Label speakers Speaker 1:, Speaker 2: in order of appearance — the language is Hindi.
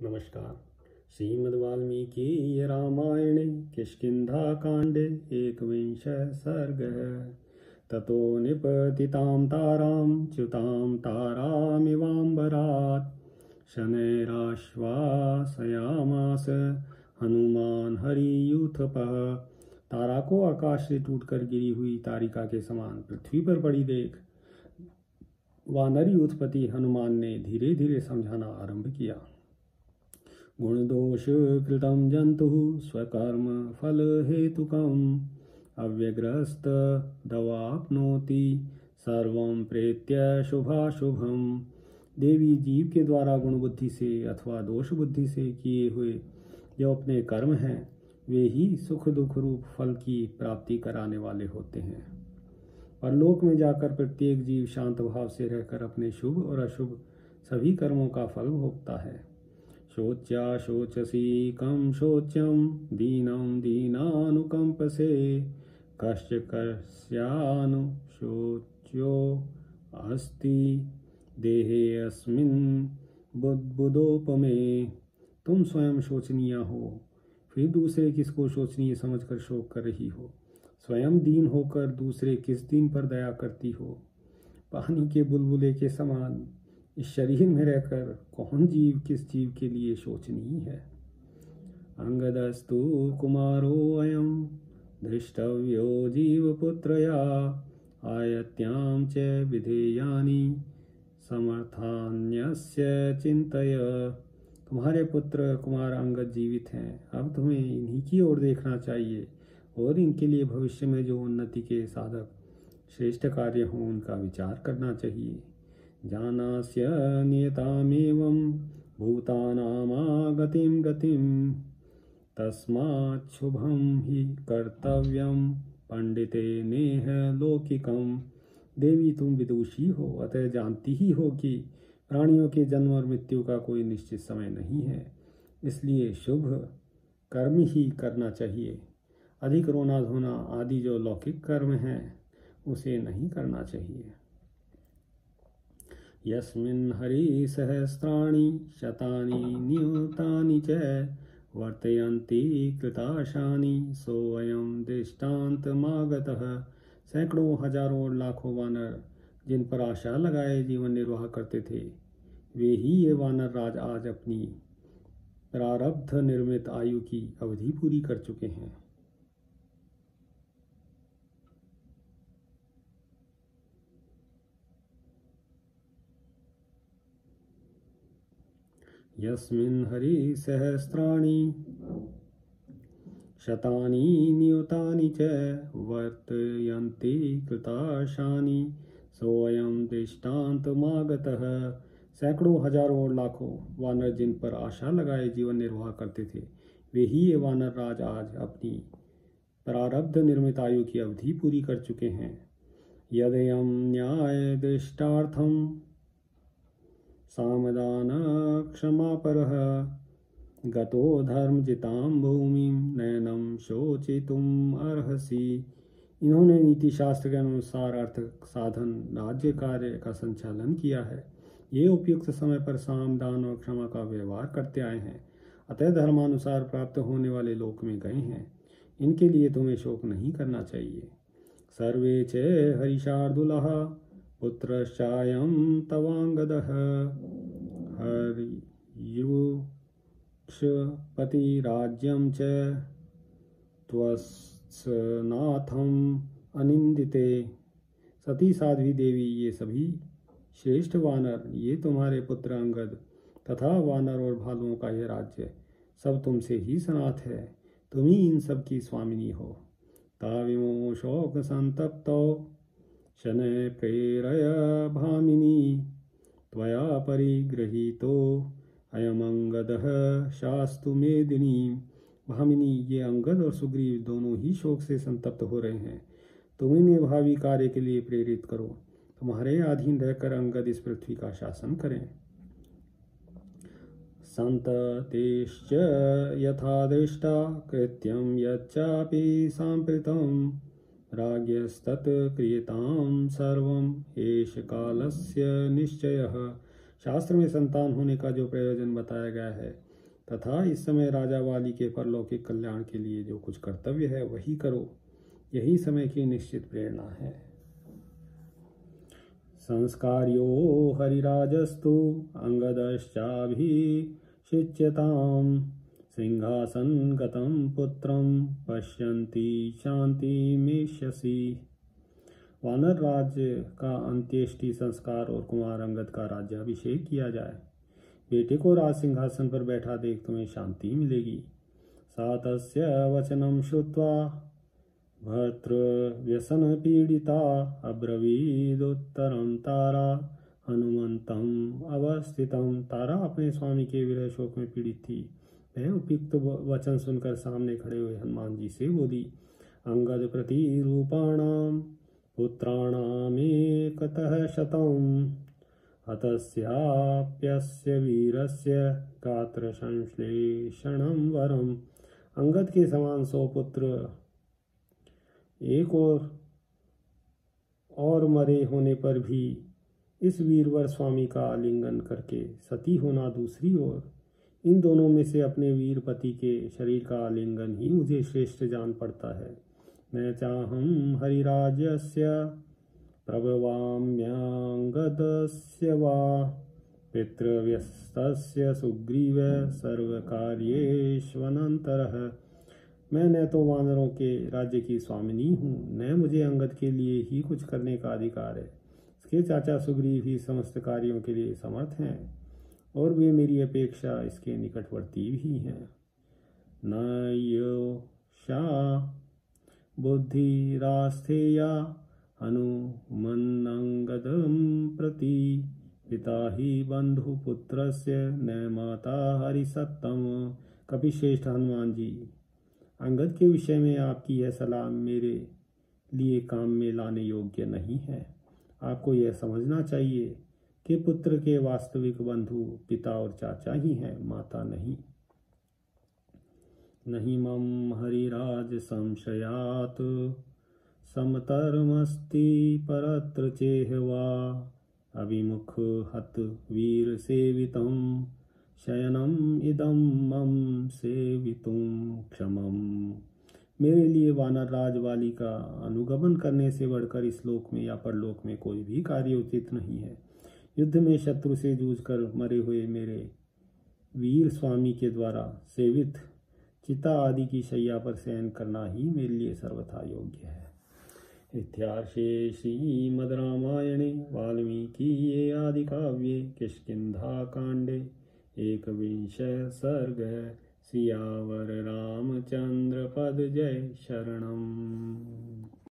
Speaker 1: नमस्कार। श्रीमद् वाल्मीकि रामायणे किष्किन्धाकाण्डे एकविंशः सर्गः। ततो निपतितां तारां च्युतां तारामिवाम्बरात् शनैराश्वासयामास हनुमान हरियूथपः। तारा को आकाश से टूटकर गिरी हुई तारिका के समान पृथ्वी पर पड़ी देख वानर यूथपति हनुमान ने धीरे धीरे समझाना आरंभ किया। गुण दोष कृतं जंतु स्वकर्म फल हेतुकम् अव्यग्रस्त दवाप्नोति सर्वं प्रेत्य शुभाशुभम। देवी जीव के द्वारा गुण बुद्धि से अथवा दोष बुद्धि से किए हुए जो अपने कर्म हैं वे ही सुख दुख रूप फल की प्राप्ति कराने वाले होते हैं। परलोक में जाकर प्रत्येक जीव शांत भाव से रहकर अपने शुभ और अशुभ सभी कर्मों का फल भोगता है। शोच्या शोचसी कम शोच्यम दीनम दीनानुकंपसे कश्च कस्यानु शोच्यो अस्ति देहे अस्मिन् बुद्बुदोपमे। तुम स्वयं शोचनीय हो, फिर दूसरे किसको शोचनीय समझकर शोक कर रही हो। स्वयं दीन होकर दूसरे किस दीन पर दया करती हो। पानी के बुलबुले के समान इस शरीर में रहकर कौन जीव किस जीव के लिए शोचनीय है। अंगदस्तु कुमारो अयम दृष्टव्यो जीवपुत्रया आयत्यां च विधेयानि समर्थान्यस्य चिंतय। तुम्हारे पुत्र कुमार अंगद जीवित हैं, अब तुम्हें इन्हीं की ओर देखना चाहिए और इनके लिए भविष्य में जो उन्नति के साधक श्रेष्ठ कार्य हों उनका विचार करना चाहिए। जानास्य नियतामेवं भूतानामागतिं गतिं तस्मात् शुभं हि कर्तव्यं पंडिते नेह लौकिकम्। देवी तुम विदुषी हो, अतः जानती ही हो कि प्राणियों के जन्म और मृत्यु का कोई निश्चित समय नहीं है, इसलिए शुभ कर्म ही करना चाहिए। अधिक रोना धोना आदि जो लौकिक कर्म हैं उसे नहीं करना चाहिए। यस्मिन् हरि सहस्राणि शतानि नियुतानि च वर्तयन्ति कृताशानि सोऽयं दृष्टान्तमागतः। सैकड़ों हजारों और लाखों वानर जिन पर आशा लगाए जीवन निर्वाह करते थे वे ही ये वानर राज आज अपनी प्रारब्ध निर्मित आयु की अवधि पूरी कर चुके हैं। यस्मिन् हरि सहस्राणि शतानि नियुतानि च वर्तयन्ति कृताशानि सोऽयं दृष्टान्तमागतः। सैकड़ों हजारों और लाखों वानर जिन पर आशा लगाए जीवन निर्वाह करते थे वे ही ये वानर राज आज अपनी प्रारब्ध निर्मित आयु की अवधि पूरी कर चुके हैं। यदयं न्याय दृष्टार्थम सामदान क्षमापरः गतो धर्मजितां भूमिं नैनं शोचितुम् अर्हसि। इन्होंने नीति शास्त्र के अनुसार अर्थ साधन राज्य कार्य का संचालन किया है। ये उपयुक्त समय पर साम दान और क्षमा का व्यवहार करते आए हैं, अतः धर्मानुसार प्राप्त होने वाले लोक में गए हैं। इनके लिए तुम्हें शोक नहीं करना चाहिए। सर्वे च हरिशार्दुलः पुत्रश्चायं तवांगदः हर्युक्षपति राज्यं च त्वस्नाथम् अनिंदिते। सती साध्वी देवी ये सभी श्रेष्ठ वानर ये तुम्हारे पुत्र अंगद तथा वानर और भालुओं का यह राज्य सब तुमसे ही सनाथ है, तुम ही इन सब की स्वामिनी हो। ताविमो शोक संतप्तो शनै प्रेरय भामिनी त्वया परिगृहीतो अयमंगदः शास्तु मेदिनी। भामिनी ये अंगद और सुग्रीव दोनों ही शोक से संतप्त हो रहे हैं, तुम इन्हें भावी कार्य के लिए प्रेरित करो। तुम्हारे अधीन रहकर अंगद इस पृथ्वी का शासन करें। संततेश्च यथा दृष्टा कृत्यं यच्चापि सांप्रतं राज्ञस्तत् क्रियतां सर्वं एष कालस्य निश्चयः। शास्त्र में संतान होने का जो प्रयोजन बताया गया है तथा इस समय राजा वाली के परलौकिक कल्याण के लिए जो कुछ कर्तव्य है वही करो। यही समय की निश्चित प्रेरणा है। संस्कार्यो हरिराजस्तु अंगदश्चाभिषिच्यताम् सिंहासनगतं पुत्रं पश्यन्ति शान्तिमेष्यसि। वानर राज्य का अंत्येष्टि संस्कार और कुमार अंगद का राज्याभिषेक किया जाए। बेटे को राज सिंहासन पर बैठा देख तुम्हें शांति मिलेगी। सा तस्य वचनं श्रुत्वा भर्तृव्यसन पीड़िता अब्रवीदुत्तरं तारा हनुमंतम अवस्थितम। तारा अपने स्वामी के विरह शोक में पीड़ित थी। वह उपयुक्त वचन सुनकर सामने खड़े हुए हनुमान जी से बोली, अंगद प्रति रूपाणाम पुत्राणामेकतः शतम् हतस्याप्यस्य वीरस्य गात्र संश्लेषणं वरम्। अंगद के समान 100 पुत्र एक और मरे होने पर भी इस वीरवर स्वामी का आलिंगन करके सती होना दूसरी ओर, इन दोनों में से अपने वीर पति के शरीर का आलिंगन ही मुझे श्रेष्ठ जान पड़ता है। न चाहं हरिराज्यस्य प्रभवाम्याङ्गदस्य वा पितृव्यस्तस्य सुग्रीव सर्वकार्येष्वनन्तरः। मैं न तो वानरों के राज्य की स्वामिनी हूँ, न मुझे अंगद के लिए ही कुछ करने का अधिकार है। इसके चाचा सुग्रीव ही समस्त कार्यों के लिए समर्थ हैं और वे मेरी अपेक्षा इसके निकटवर्ती भी हैं। न योषा बुद्धिरास्थेया हनुमन्नंगदं प्रति पिता ही बंधुपुत्रस्य न माता हरिसत्तम। कपिश्रेष्ठ हनुमान जी, अंगद के विषय में आपकी यह सलाह मेरे लिए काम में लाने योग्य नहीं है। आपको यह समझना चाहिए कि पुत्र के वास्तविक बंधु पिता और चाचा ही हैं, माता नहीं। नहीं मम हरिराज संशयात समतरमस्ति परत्र चेहवा अभिमुख हत वीर सेवितम शयनम इदम मम सेवितुम क्षमम। मेरे लिए वानर राज वाली का अनुगमन करने से बढ़कर इस लोक में या परलोक में कोई भी कार्य उचित नहीं है। युद्ध में शत्रु से जूझकर मरे हुए मेरे वीर स्वामी के द्वारा सेवित चिता आदि की शैया पर शयन करना ही मेरे लिए सर्वथा योग्य है। इत्यार्षे श्रीमद् रामायणे वाल्मीकिये आदि काव्ये किष्किंधा कांडे 21 सर्ग। सियावर रामचंद्र पद जय शरणम।